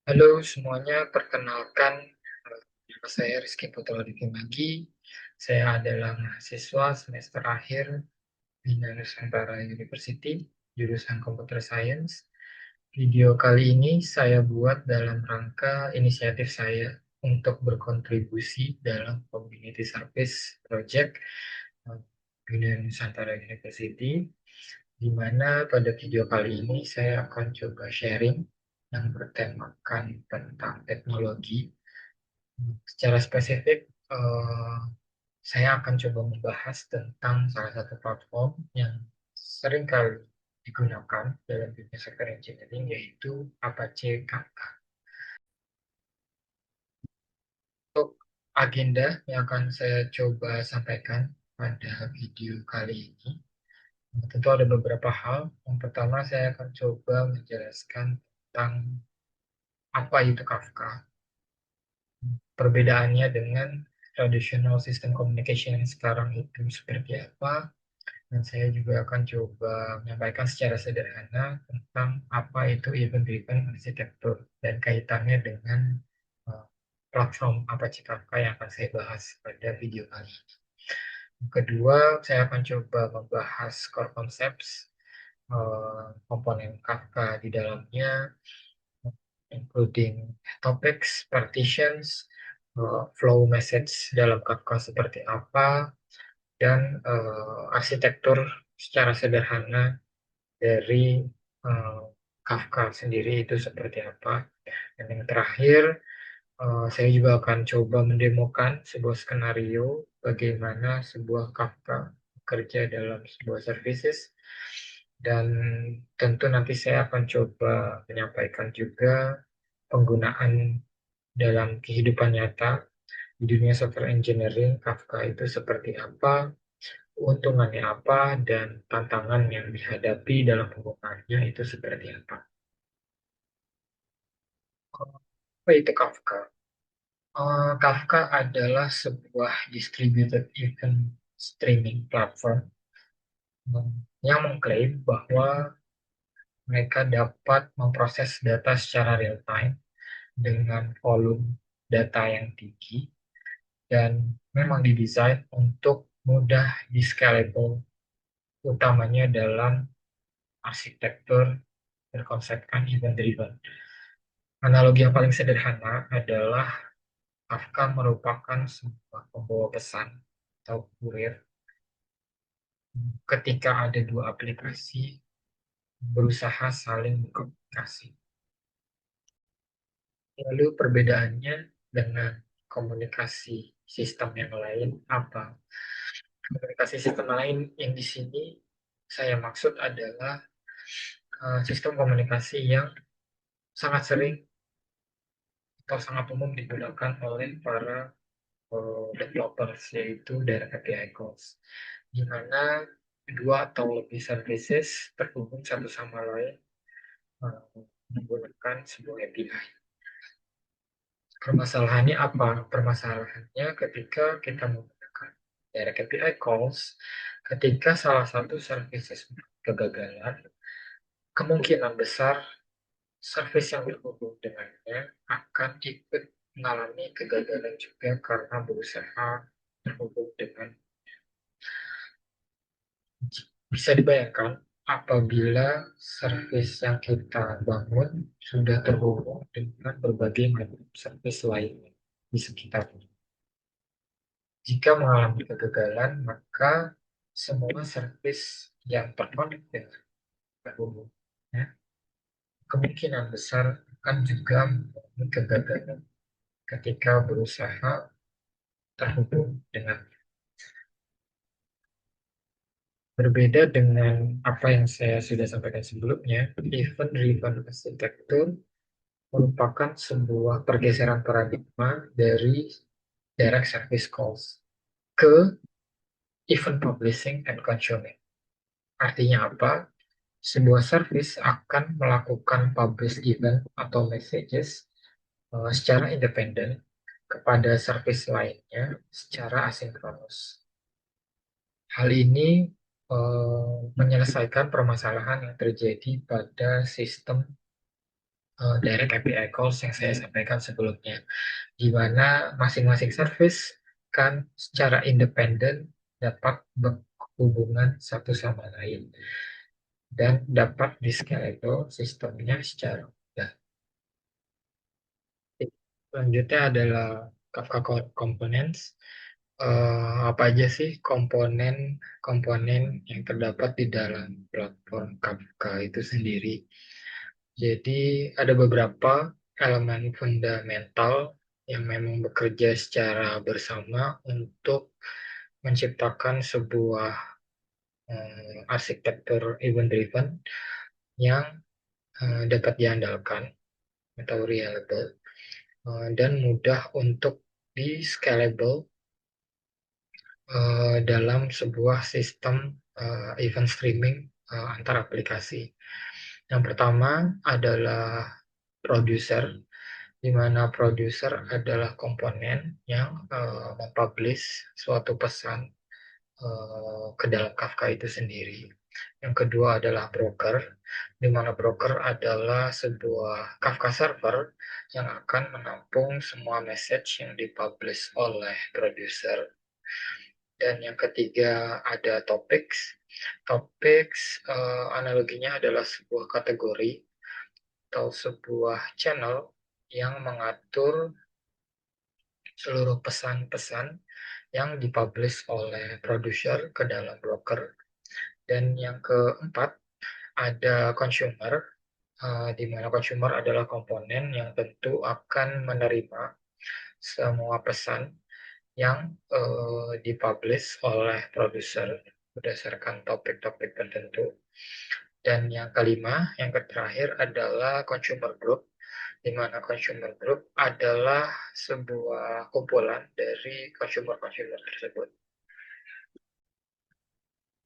Halo semuanya, perkenalkan nama saya Rizky Putra Magi. Saya adalah mahasiswa semester akhir di Nusantara University, jurusan Computer Science. Video kali ini saya buat dalam rangka inisiatif saya untuk berkontribusi dalam Community Service Project Bina Nusantara University, di mana pada video kali ini saya akan coba sharing yang bertemakan tentang teknologi. Secara spesifik, saya akan coba membahas tentang salah satu platform yang sering kali digunakan dalam dunia software engineering, yaitu Apache Kafka. Untuk agenda yang akan saya coba sampaikan pada video kali ini, tentu ada beberapa hal. Yang pertama, saya akan coba menjelaskan tentang apa itu Kafka, perbedaannya dengan traditional system communication yang sekarang itu seperti apa, dan saya juga akan coba menyampaikan secara sederhana tentang apa itu event-driven architecture dan kaitannya dengan uh, platform Apache Kafka yang akan saya bahas pada video kali ini. Kedua, saya akan coba membahas core concepts, komponen Kafka di dalamnya, including topics, partitions, flow message dalam Kafka seperti apa, dan arsitektur secara sederhana dari uh, Kafka sendiri itu seperti apa. Dan yang terakhir, saya juga akan coba mendemokan sebuah skenario bagaimana sebuah Kafka bekerja dalam sebuah services. Dan tentu nanti saya akan coba menyampaikan juga penggunaan dalam kehidupan nyata di dunia software engineering Kafka itu seperti apa, keuntungannya apa, dan tantangan yang dihadapi dalam penggunaannya itu seperti apa. Apa itu Kafka? Kafka adalah sebuah distributed event streaming platform yang mengklaim bahwa mereka dapat memproses data secara real time dengan volume data yang tinggi dan memang didesain untuk mudah di-scalable, utamanya dalam arsitektur berkonsepkan event driven. Analogi yang paling sederhana adalah Kafka merupakan sebuah pembawa pesan atau kurir ketika ada dua aplikasi berusaha saling berkomunikasi. Lalu perbedaannya dengan komunikasi sistem yang lain apa? Komunikasi sistem lain yang di sini saya maksud adalah sistem komunikasi yang sangat sering atau sangat umum digunakan oleh para developers, yaitu direct API calls, di mana dua atau lebih services terhubung satu sama lain uh, menggunakan sebuah API. Permasalahannya apa? Permasalahannya ketika kita menggunakan direct API calls, ketika salah satu services kegagalan, kemungkinan besar service yang terhubung dengannya akan ikut mengalami kegagalan juga karena berusaha terhubung dengan. Bisa dibayangkan apabila service yang kita bangun sudah terhubung dengan berbagai macam service lain di sekitarnya. Jika mengalami kegagalan, maka semua service yang terkonek dengan terhubung, ya, kemungkinan besar akan juga mengalami kegagalan ketika berusaha terhubung dengan. Berbeda dengan apa yang saya sudah sampaikan sebelumnya, event-driven architecture merupakan sebuah pergeseran paradigma dari direct service calls ke event publishing and consuming. Artinya apa? Sebuah service akan melakukan publish event atau messages secara independen kepada service lainnya secara asinkronus. Hal ini menyelesaikan permasalahan yang terjadi pada sistem direct API calls yang saya sampaikan sebelumnya, di mana masing-masing service kan secara independen dapat berhubungan satu sama lain dan dapat di-scalable sistemnya secara mudah. Selanjutnya adalah Kafka Components. Apa aja sih komponen-komponen yang terdapat di dalam platform Kafka itu sendiri? Jadi ada beberapa elemen fundamental yang memang bekerja secara bersama untuk menciptakan sebuah arsitektur event driven yang dapat diandalkan atau reliable dan mudah untuk di scalable dalam sebuah sistem event streaming antar aplikasi. Yang pertama adalah producer, di mana producer adalah komponen yang mempublish suatu pesan ke dalam Kafka itu sendiri. Yang kedua adalah broker, di mana broker adalah sebuah Kafka server yang akan menampung semua message yang dipublish oleh producer. Dan yang ketiga ada topics. Topics analoginya adalah sebuah kategori atau sebuah channel yang mengatur seluruh pesan-pesan yang dipublish oleh producer ke dalam broker. Dan yang keempat ada consumer, di mana consumer adalah komponen yang tentu akan menerima semua pesan yang dipublish oleh produser berdasarkan topik-topik tertentu. Dan yang kelima, yang terakhir adalah consumer group, di mana consumer group adalah sebuah kumpulan dari consumer-consumer tersebut.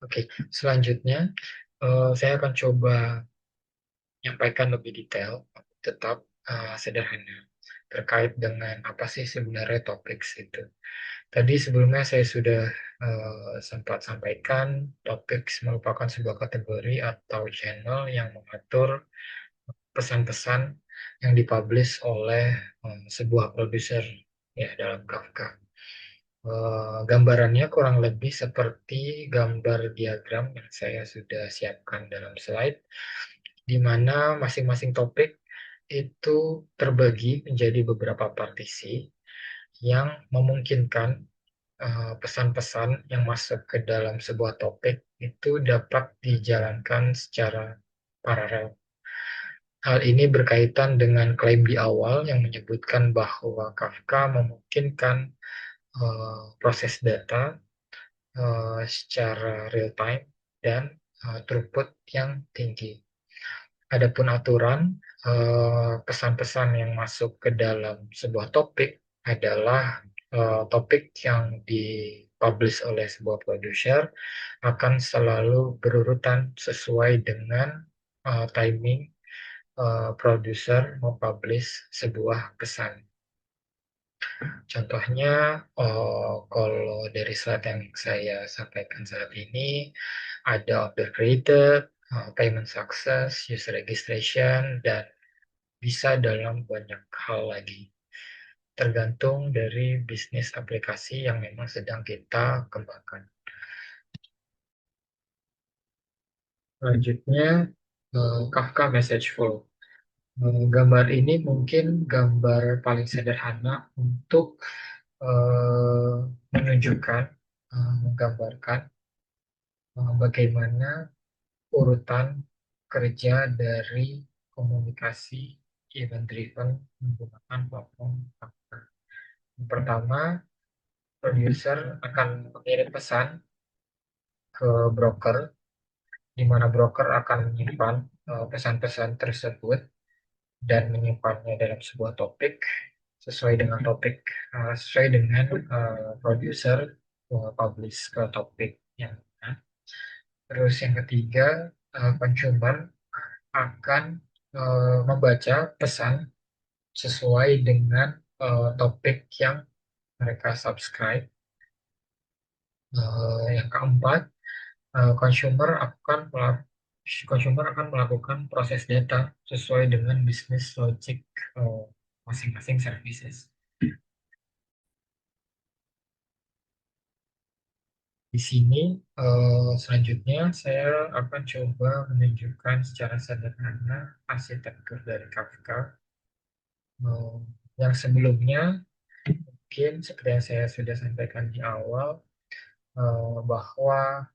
Oke, selanjutnya saya akan coba menyampaikan lebih detail, tetap sederhana, terkait dengan apa sih sebenarnya topik itu. Tadi sebelumnya saya sudah sempat sampaikan, topik merupakan sebuah kategori atau channel yang mengatur pesan-pesan yang dipublish oleh sebuah produser ya dalam Kafka. Gambarannya kurang lebih seperti gambar diagram yang saya sudah siapkan dalam slide, di mana masing-masing topik itu terbagi menjadi beberapa partisi yang memungkinkan pesan-pesan yang masuk ke dalam sebuah topik itu dapat dijalankan secara paralel. Hal ini berkaitan dengan klaim di awal yang menyebutkan bahwa Kafka memungkinkan proses data secara real time dan throughput yang tinggi. Adapun aturan pesan-pesan yang masuk ke dalam sebuah topik adalah topik yang dipublish oleh sebuah produser akan selalu berurutan sesuai dengan timing produser mempublish sebuah pesan. Contohnya, kalau dari slide yang saya sampaikan saat ini, ada order created, payment success, user registration, dan bisa dalam banyak hal lagi. Tergantung dari bisnis aplikasi yang memang sedang kita kembangkan. Selanjutnya, Kafka Message Flow. Gambar ini mungkin gambar paling sederhana untuk eh, menunjukkan, menggambarkan bagaimana urutan kerja dari komunikasi event driven menggunakan platform Kafka. Yang pertama, produser akan mengirim pesan ke broker, di mana broker akan menyimpan pesan-pesan tersebut dan menyimpannya dalam sebuah topik sesuai dengan sesuai dengan produser publish ke topik yang mana. Terus yang ketiga, consumer akan membaca pesan sesuai dengan topik yang mereka subscribe. Yang keempat, consumer akan consumer akan melakukan proses data sesuai dengan bisnis logic eh, masing-masing services. Di sini selanjutnya saya akan coba menunjukkan secara sederhana arsitektur dari Kafka. Eh, yang sebelumnya mungkin seperti yang saya sudah sampaikan di awal, bahwa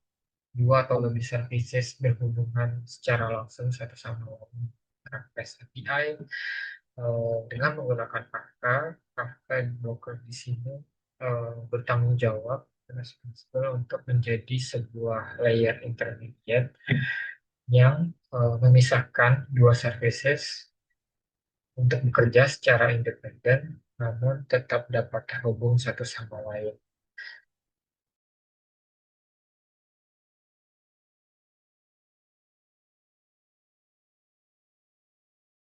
dua atau lebih services berhubungan secara langsung satu sama lain dengan REST API dengan menggunakan Kafka. Kafka Docker di sini bertanggung jawab responsible untuk menjadi sebuah layer intermediate yang memisahkan dua services untuk bekerja secara independen namun tetap dapat terhubung satu sama lain.